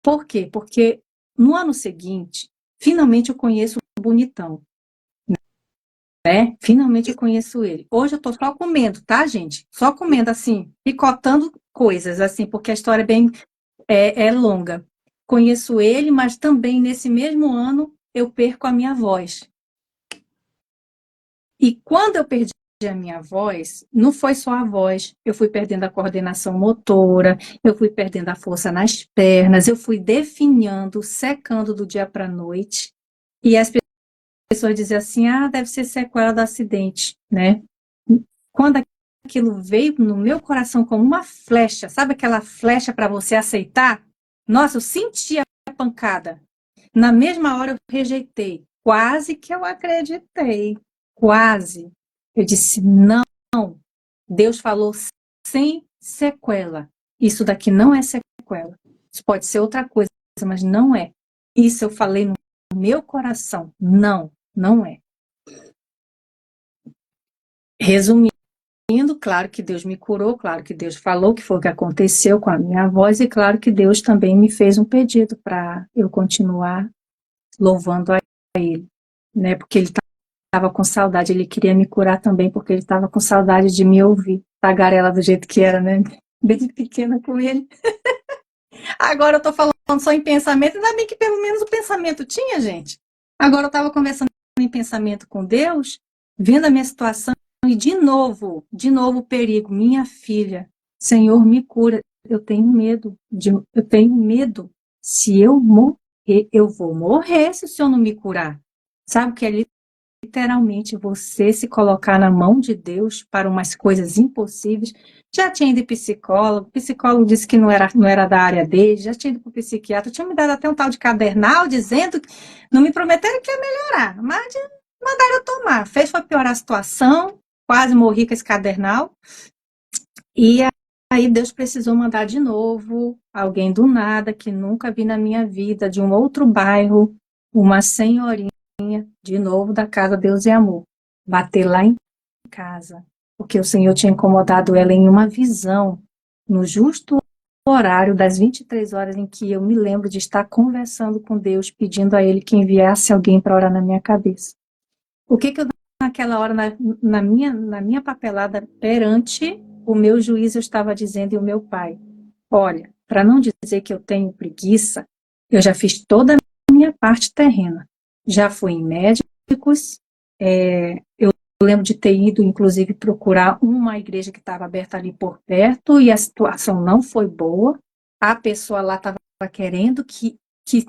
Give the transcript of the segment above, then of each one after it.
Por quê? Porque no ano seguinte, finalmente eu conheço o bonitão, né? Finalmente eu conheço ele. Hoje eu tô só comendo, tá, gente? Só comendo, assim, picotando coisas, assim, porque a história é longa. Conheço ele, mas também nesse mesmo ano eu perco a minha voz. E quando eu perdi a minha voz, não foi só a voz, eu fui perdendo a coordenação motora, eu fui perdendo a força nas pernas, eu fui definhando, secando do dia para a noite. E as pessoas diziam assim, deve ser sequela do acidente, né? Quando aquilo veio no meu coração como uma flecha, sabe aquela flecha para você aceitar? Nossa, eu senti a pancada. Na mesma hora eu rejeitei. Quase que eu acreditei. Quase. Eu disse, não. Deus falou sem sequela. Isso daqui não é sequela. Isso pode ser outra coisa, mas não é. Isso eu falei no meu coração. Não, não é. Resumindo, claro que Deus me curou, claro que Deus falou que foi o que aconteceu com a minha voz e claro que Deus também me fez um pedido para eu continuar louvando a Ele, né? Porque Ele estava com saudade, Ele queria me curar também porque Ele estava com saudade de me ouvir, tagarela do jeito que era, né? Bem pequena com Ele. Agora eu estou falando só em pensamento, ainda bem que pelo menos o pensamento tinha, gente. Agora eu estava conversando em pensamento com Deus, vendo a minha situação e de novo o perigo, minha filha, Senhor, me cura. Eu tenho medo, eu tenho medo. Se eu morrer, eu vou morrer se o Senhor não me curar. Sabe o que é literalmente você se colocar na mão de Deus para umas coisas impossíveis? Já tinha ido em psicólogo, o psicólogo disse que não era da área dele, já tinha ido para o psiquiatra, tinha me dado até um tal de cadernal dizendo que não me prometeram que ia melhorar, mas mandaram eu tomar. Fez foi piorar a situação, quase morri com esse cadernal. E aí Deus precisou mandar de novo alguém do nada, que nunca vi na minha vida, de um outro bairro, uma senhorinha, de novo da casa Deus e Amor, bater lá em casa, porque o Senhor tinha incomodado ela em uma visão, no justo horário das 23 horas em que eu me lembro de estar conversando com Deus, pedindo a Ele que enviasse alguém para orar na minha cabeça. O que eu, naquela hora, na minha papelada perante o meu juiz, eu estava dizendo e o meu pai, olha, para não dizer que eu tenho preguiça, eu já fiz toda a minha parte terrena. Já fui em médicos, eu lembro de ter ido, inclusive, procurar uma igreja que estava aberta ali por perto e a situação não foi boa. A pessoa lá estava querendo que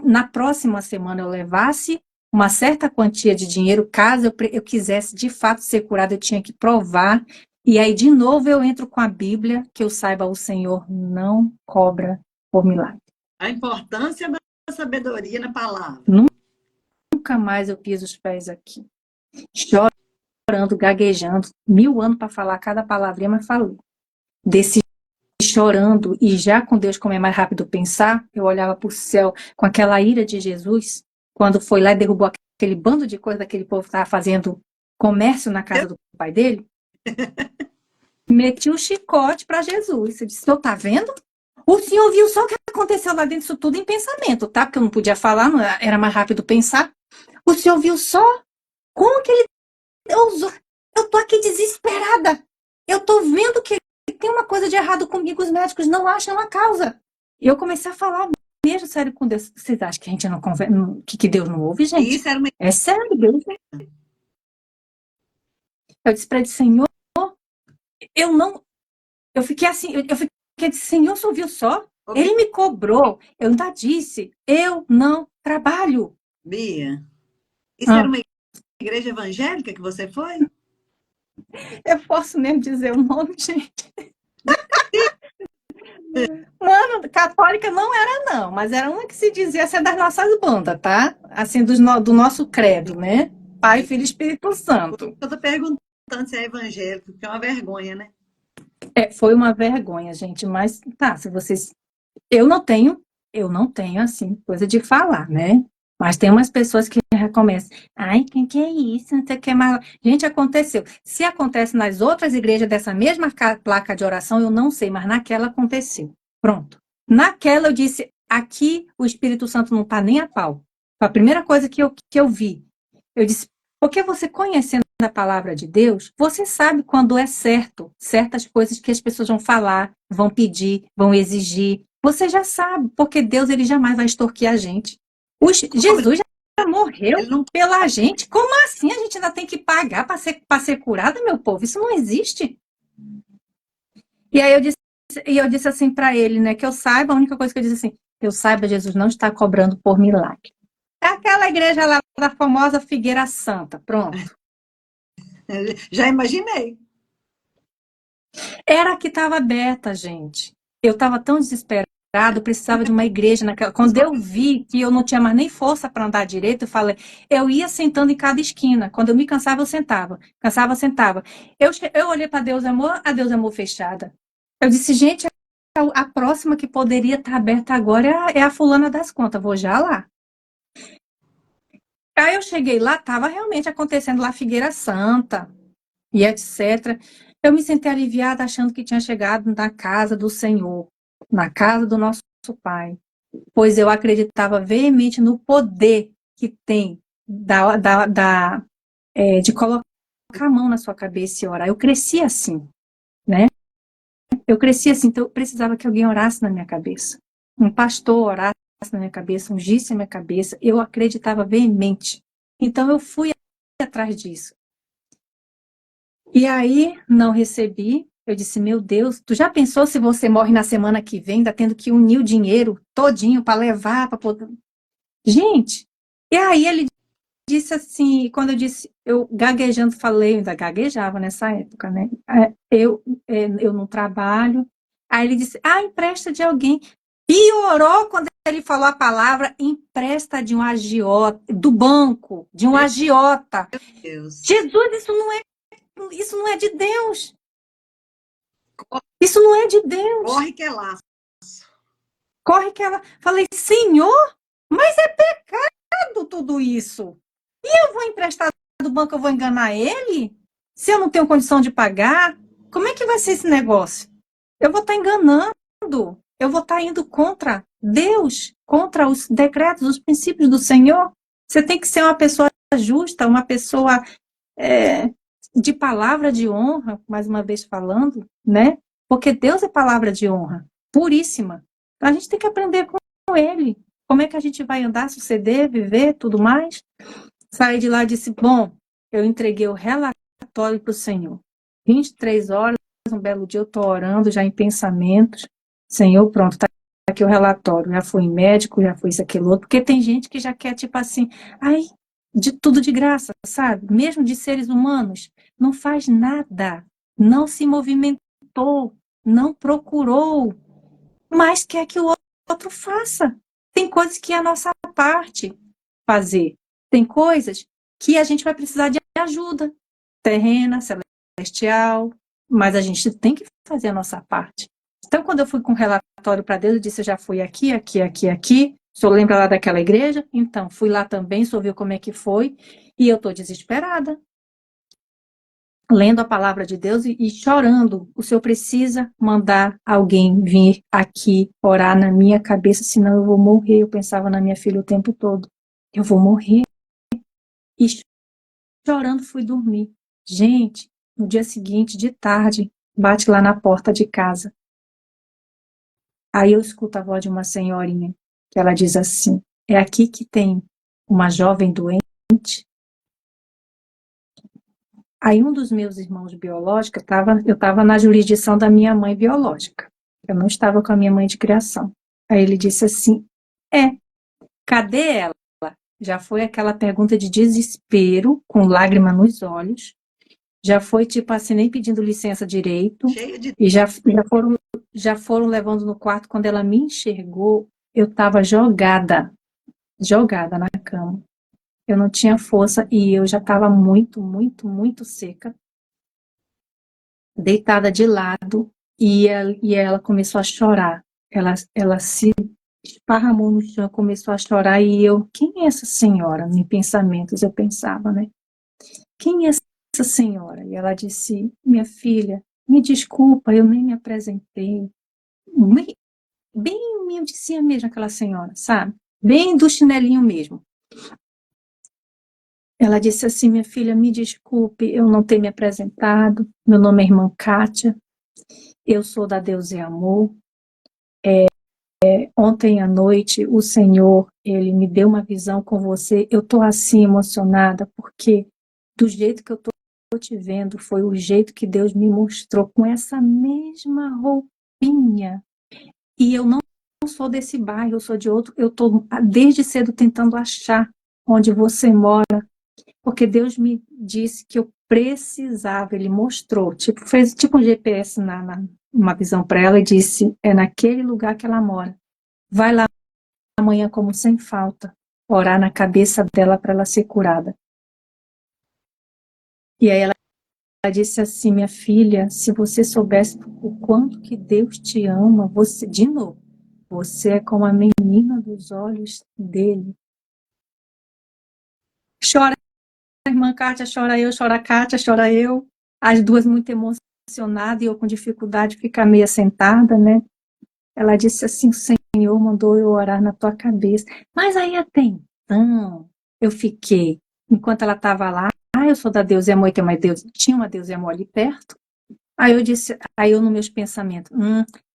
na próxima semana eu levasse uma certa quantia de dinheiro, caso eu quisesse de fato ser curada, eu tinha que provar. E aí, de novo, eu entro com a Bíblia, que eu saiba, o Senhor não cobra por milagre. A importância da sabedoria na palavra. Nunca mais eu piso os pés aqui. Chorando, gaguejando, 1000 anos para falar cada palavrinha, mas falei. Desse chorando, e já com Deus, como é mais rápido pensar, eu olhava para o céu com aquela ira de Jesus, quando foi lá e derrubou aquele bando de coisa daquele povo que estava fazendo comércio na casa do pai dele, meti o chicote para Jesus. Ele disse, tá vendo? O senhor viu só o que aconteceu lá dentro, isso tudo em pensamento, tá? Porque eu não podia falar, não era mais rápido pensar. O senhor viu só como que ele ousou? Eu tô aqui desesperada. Eu tô vendo que tem uma coisa de errado comigo, os médicos não acham a causa. E eu comecei a falar mesmo sério com Deus. Vocês acham que a gente não conversa, que Deus não ouve, gente? Isso era uma... É sério, Deus. Eu disse para ele, Senhor, eu não... Eu fiquei assim, eu fiquei, Senhor, você ouviu só? Ele me cobrou. Eu ainda disse, eu não trabalho. Bia, isso era uma igreja evangélica que você foi? Eu posso mesmo dizer o nome, gente? Mano, católica não era, não, mas era uma que se dizia ser das nossas bandas, tá? Assim, do nosso credo, né? Pai, Filho e Espírito Santo. Eu tô perguntando se é evangélico, porque é uma vergonha, né? Foi uma vergonha, gente, mas tá, se vocês... Eu não tenho, assim, coisa de falar, né? Mas tem umas pessoas que recomeçam. Ai, quem que é isso? Não sei o que mais. Gente, aconteceu. Se acontece nas outras igrejas dessa mesma placa de oração, eu não sei, mas naquela aconteceu. Pronto. Naquela eu disse, aqui o Espírito Santo não está nem a pau. Foi a primeira coisa que eu vi. Eu disse, porque você conhecendo a palavra de Deus, você sabe quando é certo, certas coisas que as pessoas vão falar, vão pedir, vão exigir. Você já sabe, porque Deus ele jamais vai extorquir a gente. Jesus já morreu pela gente. Como assim a gente ainda tem que pagar para ser curada, meu povo? Isso não existe. E aí eu disse assim para ele, né, que eu saiba, a única coisa que eu disse assim, eu saiba, Jesus não está cobrando por milagre. É aquela igreja lá da famosa Figueira Santa, pronto. Já imaginei. Era que estava aberta, gente. Eu estava tão desesperada, precisava de uma igreja naquela. Quando eu vi que eu não tinha mais nem força para andar direito, eu falei, eu ia sentando em cada esquina. Quando eu me cansava, eu sentava. Cansava, eu sentava. Eu olhei para Deus Amor, a Deus Amor fechada. Eu disse, gente, a próxima que poderia estar aberta agora é a fulana das contas, vou já lá. Aí eu cheguei lá, estava realmente acontecendo lá Figueira Santa e etc. Eu me senti aliviada achando que tinha chegado na casa do Senhor, na casa do nosso Pai, pois eu acreditava veemente no poder que tem de colocar a mão na sua cabeça e orar. Eu cresci assim, né? Eu cresci assim, então eu precisava que alguém orasse na minha cabeça. Um pastor orasse na minha cabeça, ungisse a minha cabeça. Eu acreditava veemente. Então eu fui atrás disso. E aí, não recebi. Eu disse, meu Deus, tu já pensou se você morre na semana que vem, ainda tendo que unir o dinheiro todinho para levar, para poder... Gente, e aí ele disse assim, quando eu disse, eu gaguejando, falei, eu ainda gaguejava nessa época, né? Eu não trabalho. Aí ele disse, empresta de alguém. Piorou quando ele falou a palavra empresta de um agiota, do banco, de um agiota. Deus. Jesus, isso não é de Deus. Isso não é de Deus. Corre que é laço. Corre que ela... Falei, Senhor, mas é pecado tudo isso. E eu vou emprestar do banco, eu vou enganar ele? Se eu não tenho condição de pagar, como é que vai ser esse negócio? Eu vou estar enganando. Eu vou estar indo contra Deus, contra os decretos, os princípios do Senhor. Você tem que ser uma pessoa justa, uma pessoa de palavra de honra, mais uma vez falando, né? Porque Deus é palavra de honra, puríssima. Então a gente tem que aprender com Ele. Como é que a gente vai andar, suceder, viver, tudo mais? Saí de lá e disse, bom, eu entreguei o relatório para o Senhor. 23 horas, um belo dia eu estou orando, já em pensamentos. Senhor, pronto, está aqui o relatório. Já fui médico, já fui isso, aquilo outro. Porque tem gente que já quer, tipo assim, de tudo de graça, sabe? Mesmo de seres humanos. Não faz nada. Não se movimentou. Não procurou. Mas quer que o outro faça. Tem coisas que é a nossa parte fazer. Tem coisas que a gente vai precisar de ajuda. Terrena, celestial. Mas a gente tem que fazer a nossa parte. Então, quando eu fui com o relatório para Deus, eu disse, eu já fui aqui, aqui, aqui, aqui. O senhor lembra lá daquela igreja? Então, fui lá também, o senhor viu como é que foi. E eu estou desesperada. Lendo a palavra de Deus e chorando. O senhor precisa mandar alguém vir aqui orar na minha cabeça, senão eu vou morrer. Eu pensava na minha filha o tempo todo. Eu vou morrer. E chorando fui dormir. Gente, no dia seguinte, de tarde, bate lá na porta de casa. Aí eu escuto a voz de uma senhorinha, que ela diz assim, é aqui que tem uma jovem doente. Aí um dos meus irmãos biológicos, eu estava na jurisdição da minha mãe biológica. Eu não estava com a minha mãe de criação. Aí ele disse assim, cadê ela? Já foi aquela pergunta de desespero, com lágrima nos olhos. Já foi tipo assim, nem pedindo licença direito. E já foram levando no quarto. Quando ela me enxergou, eu estava jogada na cama. Eu não tinha força e eu já estava muito, muito, muito seca. Deitada de lado e ela começou a chorar. Ela se esparramou no chão, começou a chorar e eu, quem é essa senhora? Em pensamentos eu pensava, né? Quem é essa senhora? E ela disse, minha filha, me desculpa, eu nem me apresentei. bem humildezinha mesmo, aquela senhora, sabe? Bem do chinelinho mesmo. Ela disse assim: minha filha, me desculpe, eu não ter me apresentado. Meu nome é irmã Kátia, eu sou da Deus e Amor. Ontem à noite, o Senhor, ele me deu uma visão com você. Eu estou assim emocionada, porque do jeito que eu estou te vendo, foi o jeito que Deus me mostrou, com essa mesma roupinha. E eu não sou desse bairro, eu sou de outro. Eu estou desde cedo tentando achar onde você mora, porque Deus me disse que eu precisava, ele mostrou, tipo, fez tipo um GPS uma visão para ela e disse: é naquele lugar que ela mora. Vai lá amanhã, como sem falta, orar na cabeça dela para ela ser curada. E aí ela disse assim: minha filha, se você soubesse o quanto que Deus te ama, você, de novo, você é como a menina dos olhos dele. Chora a irmã Kátia, chora a Kátia, chora eu. As duas muito emocionadas e eu com dificuldade de ficar meia sentada, né? Ela disse assim: o Senhor mandou eu orar na tua cabeça. Mas aí até então, eu fiquei, enquanto ela estava lá, eu sou da Deus e Amor, tem uma Deus, tinha uma Deus e Amor ali perto. Aí eu disse, aí eu nos meus pensamentos,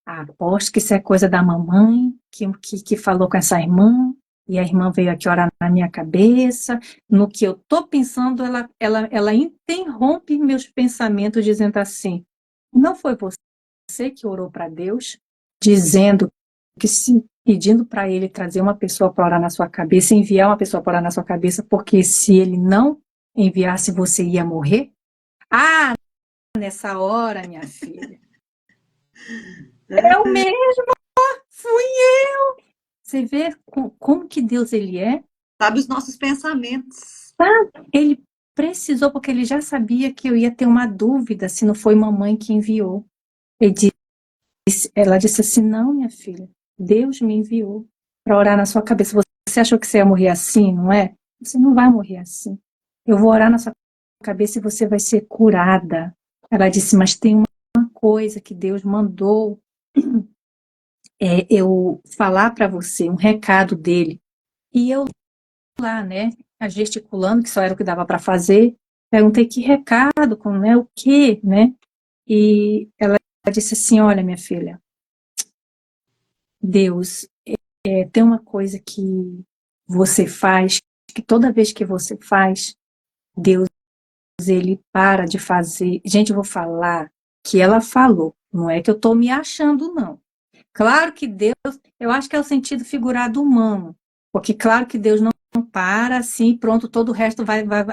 aposto que isso é coisa da mamãe, que falou com essa irmã, e a irmã veio aqui orar na minha cabeça. No que eu estou pensando, ela interrompe meus pensamentos, dizendo assim: não foi você que orou para Deus, dizendo que se pedindo para ele trazer uma pessoa para orar na sua cabeça, enviar uma pessoa para orar na sua cabeça, porque se ele não enviasse, você ia morrer? Ah, nessa hora, minha filha. Eu mesmo, fui eu. Você vê como que Deus ele é? Sabe os nossos pensamentos. Ele precisou, porque ele já sabia que eu ia ter uma dúvida se não foi mamãe que enviou. Ela disse assim: não, minha filha, Deus me enviou para orar na sua cabeça. Você achou que você ia morrer assim, não é? Você não vai morrer assim. Eu vou orar na sua cabeça e você vai ser curada. Ela disse: mas tem uma coisa que Deus mandou eu falar para você, um recado dele. E eu lá, né, gesticulando, que só era o que dava para fazer, perguntei que recado, como é, o quê, né? E ela disse assim: olha, minha filha, Deus, tem uma coisa que você faz, que toda vez que você faz, Deus, ele para de fazer. Gente, eu vou falar que ela falou, não é que eu estou me achando, não. Claro que Deus, eu acho que é o sentido figurado humano, porque claro que Deus não para assim, pronto, todo o resto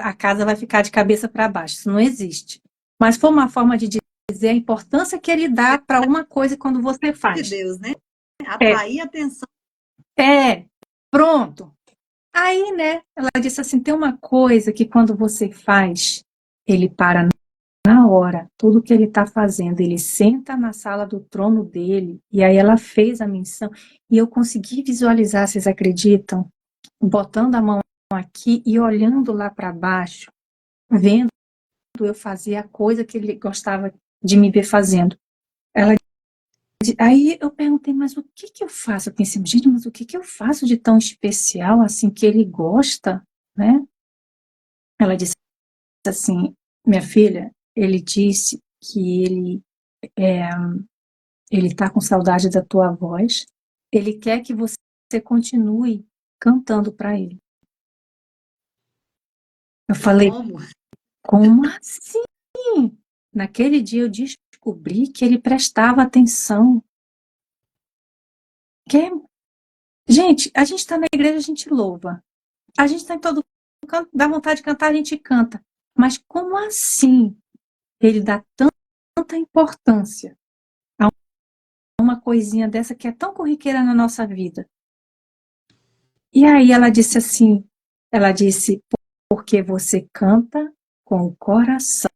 a casa vai ficar de cabeça para baixo, isso não existe. Mas foi uma forma de dizer a importância que ele dá para uma coisa quando você De faz. Deus, né? É, Atrair atenção. pronto. Aí, né, ela disse assim: tem uma coisa que quando você faz, ele para na hora, tudo que ele está fazendo, ele senta na sala do trono dele, e aí ela fez a menção, e eu consegui visualizar, vocês acreditam? Botando a mão aqui e olhando lá para baixo, vendo eu fazer a coisa que ele gostava de me ver fazendo. Ela, aí eu perguntei: mas o que que eu faço? Eu pensei: gente, mas o que que eu faço de tão especial assim que ele gosta, né? Ela disse assim: minha filha, ele disse que é, ele está com saudade da tua voz, ele quer que você continue cantando para ele. Eu falei: Como? como assim? Naquele dia eu descobri que ele prestava atenção. Que, gente, a gente está na igreja, a gente louva. A gente está em todo canto, dá vontade de cantar, a gente canta. Mas como assim ele dá tanta importância a uma coisinha dessa que é tão corriqueira na nossa vida? E aí ela disse assim, ela disse: porque você canta com o coração.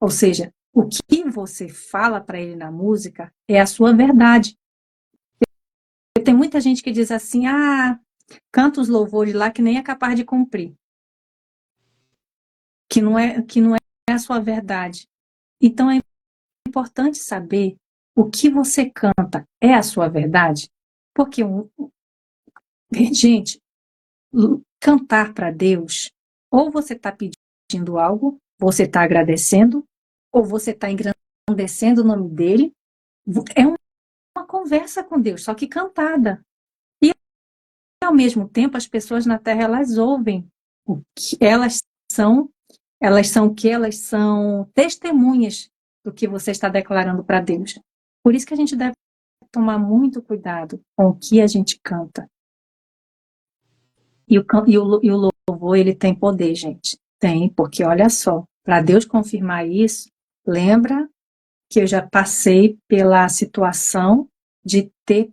Ou seja, o que você fala para ele na música é a sua verdade. Tem muita gente que diz assim: canta os louvores lá que nem é capaz de cumprir. Que não é a sua verdade. Então é importante saber o que você canta é a sua verdade. Porque, gente, cantar para Deus, ou você está pedindo algo, você está agradecendo, ou você está engrandecendo o nome dele. É uma conversa com Deus, só que cantada. E, ao mesmo tempo, as pessoas na Terra, elas ouvem o que elas são o que? Elas são testemunhas do que você está declarando para Deus. Por isso que a gente deve tomar muito cuidado com o que a gente canta. E o louvor, ele tem poder, gente. Tem, porque olha só, para Deus confirmar isso, lembra que eu já passei pela situação de ter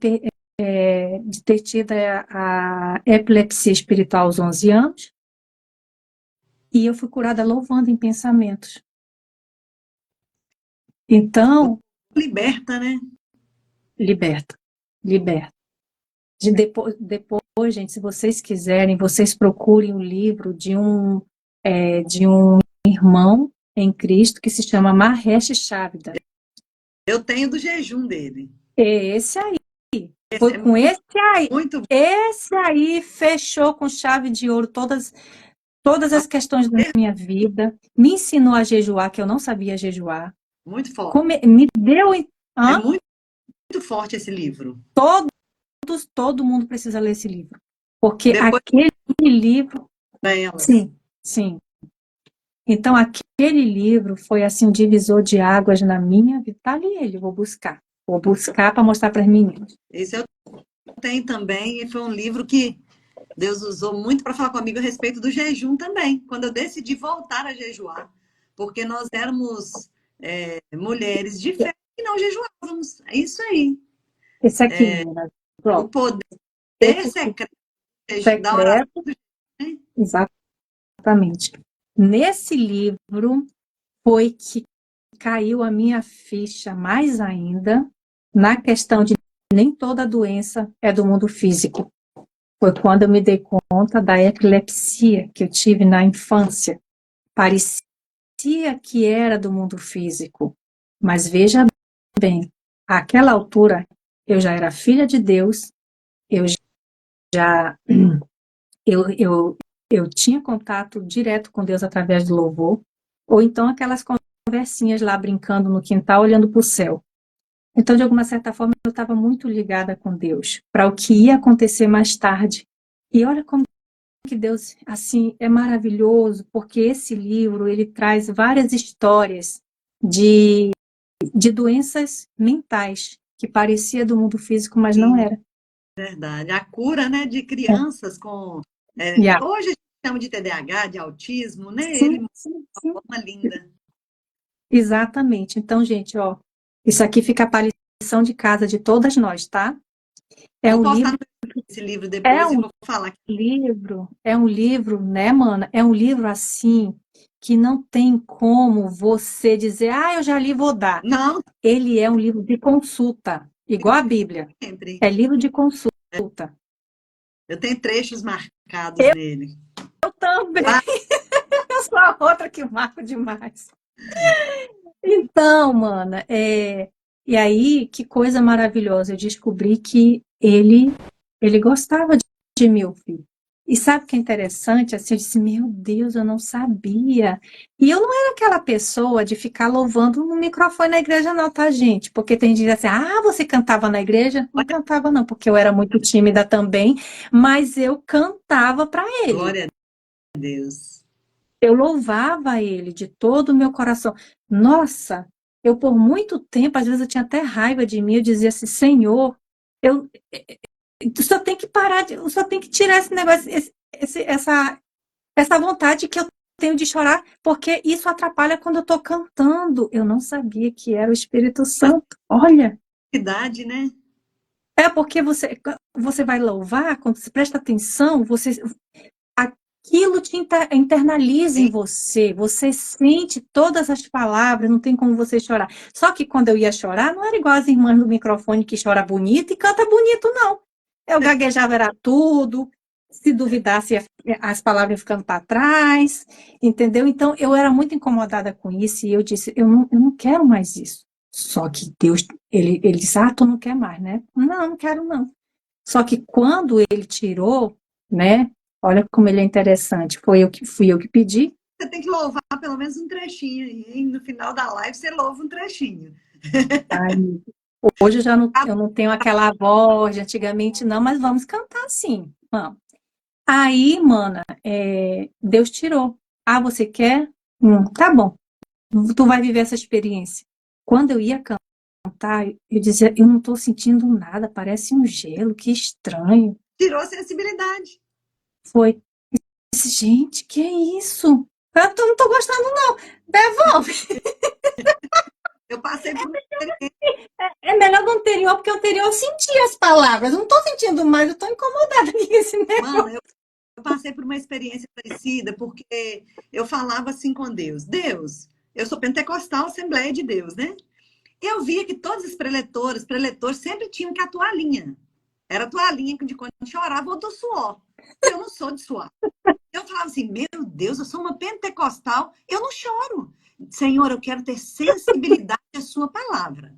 tido a epilepsia espiritual aos 11 anos, e eu fui curada louvando em pensamentos. Então, Liberta, né? liberta. Depois, gente, se vocês quiserem, vocês procurem o livro de um irmão em Cristo que se chama Mahesh Chavda. Eu tenho do jejum dele. Esse aí. Foi com esse aí. Muito Esse aí fechou com chave de ouro todas as questões da minha vida. Me ensinou a jejuar, que eu não sabia jejuar. muito forte. Me deu... É muito forte esse livro. Todo mundo precisa ler esse livro. Porque Depois, aquele livro... elas. Sim. Então, aquele livro foi assim um divisor de águas na minha vida. Tá ali ele, vou buscar para mostrar para as meninas. Esse eu tenho também, e foi um livro que Deus usou muito para falar comigo a respeito do jejum também, quando eu decidi voltar a jejuar, porque nós éramos mulheres de fé e não jejuávamos. É isso aí. Esse aqui, meninas. O poder secreto da oração. Exatamente. Nesse livro foi que caiu a minha ficha mais ainda na questão de nem toda doença é do mundo físico. Foi quando eu me dei conta da epilepsia que eu tive na infância. Parecia que era do mundo físico, mas veja bem, àquela altura eu já era filha de Deus, eu tinha contato direto com Deus através do louvor, ou então aquelas conversinhas lá brincando no quintal, olhando para o céu. Então, de alguma certa forma, eu estava muito ligada com Deus, para o que ia acontecer mais tarde. E olha como que Deus, assim, é maravilhoso, porque esse livro, ele traz várias histórias de doenças mentais, que parecia do mundo físico, mas não era. Verdade. A cura, né, de crianças com... Hoje a gente chama de TDAH, de autismo, né? Sim, Ele sim. uma forma linda. Exatamente. Então, gente, ó, isso aqui fica para a lição de casa de todas nós, tá? Esse livro depois e vou falar. É um livro, né, mana? É um livro assim que não tem como você dizer, eu já li, vou dar. Não. Ele é um livro de consulta, igual a Bíblia. Sempre. É livro de consulta. Eu tenho trechos marcados nele. Eu também. Eu sou a outra que marco demais. Então, mana, e aí, que coisa maravilhosa. Eu descobri que ele gostava de me ouvir. E sabe o que é interessante? Assim, eu disse, meu Deus, eu não sabia. E eu não era aquela pessoa de ficar louvando no microfone na igreja, não, tá, gente? Porque tem gente assim, você cantava na igreja? Não cantava, não, porque eu era muito tímida também, mas eu cantava para ele. Glória a Deus. Eu louvava ele de todo o meu coração. Nossa, eu por muito tempo, às vezes eu tinha até raiva de mim, eu dizia assim, Senhor, tu só tem que parar, só tem que tirar esse negócio, essa vontade que eu tenho de chorar, porque isso atrapalha quando eu estou cantando. Eu não sabia que era o Espírito Santo. Olha. Idade, né? Porque você vai louvar, quando você presta atenção, aquilo te internaliza em você, você sente todas as palavras, não tem como você chorar. Só que quando eu ia chorar, não era igual as irmãs do microfone que chora bonito e canta bonito, não. Eu gaguejava, era tudo, se duvidasse, as palavras iam ficando para trás, entendeu? Então, eu era muito incomodada com isso e eu disse, eu não quero mais isso. Só que Deus, ele disse, tu não quer mais, né? Não quero não. Só que quando ele tirou, né? Olha como ele é interessante. Fui eu que pedi. Você tem que louvar pelo menos um trechinho aí, hein? No final da live você louva um trechinho. Aí, hoje eu não tenho aquela voz de antigamente, não, mas vamos cantar sim. Vamos. Aí, mana, Deus tirou. Ah, você quer? Tá bom. Tu vai viver essa experiência. Quando eu ia cantar, eu dizia, eu não estou sentindo nada, parece um gelo, que estranho. Tirou a sensibilidade. Foi. Eu disse, gente, que é isso? Eu não estou gostando, não. Devolve. Eu passei por uma experiência. É melhor do anterior, porque o anterior eu senti as palavras. Eu não estou sentindo mais, eu estou incomodada aqui com esse Mano, negócio. eu passei por uma experiência parecida, porque eu falava assim com Deus: Deus, eu sou pentecostal, Assembleia de Deus, né? E eu via que todos os preletores sempre tinham que a toalhinha. Era a toalhinha de quando chorava ou do suor. E eu não sou de suor. Eu falava assim: meu Deus, eu sou uma pentecostal, eu não choro. Senhor, eu quero ter sensibilidade à sua palavra.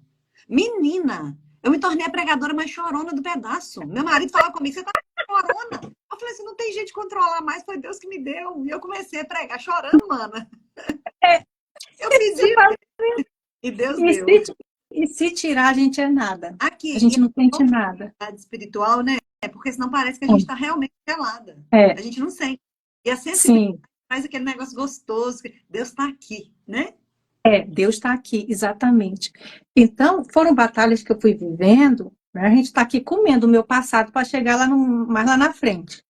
Menina, eu me tornei a pregadora mais chorona do pedaço. Meu marido falava comigo: você tá chorona? Eu falei assim: não tem jeito de controlar mais, foi Deus que me deu. E eu comecei a pregar chorando, mana. Eu Você pedi fala, e Deus E deu. se tirar, a gente é nada. A Aqui, e gente não a sente nada. profundidade espiritual, né? Porque senão parece que a gente está realmente gelada. É, A gente não sente. E a sensibilidade sim, faz aquele negócio gostoso, que Deus está aqui, né? Deus está aqui, exatamente. Então, foram batalhas que eu fui vivendo, né? A gente está aqui comendo o meu passado para chegar mais lá na frente.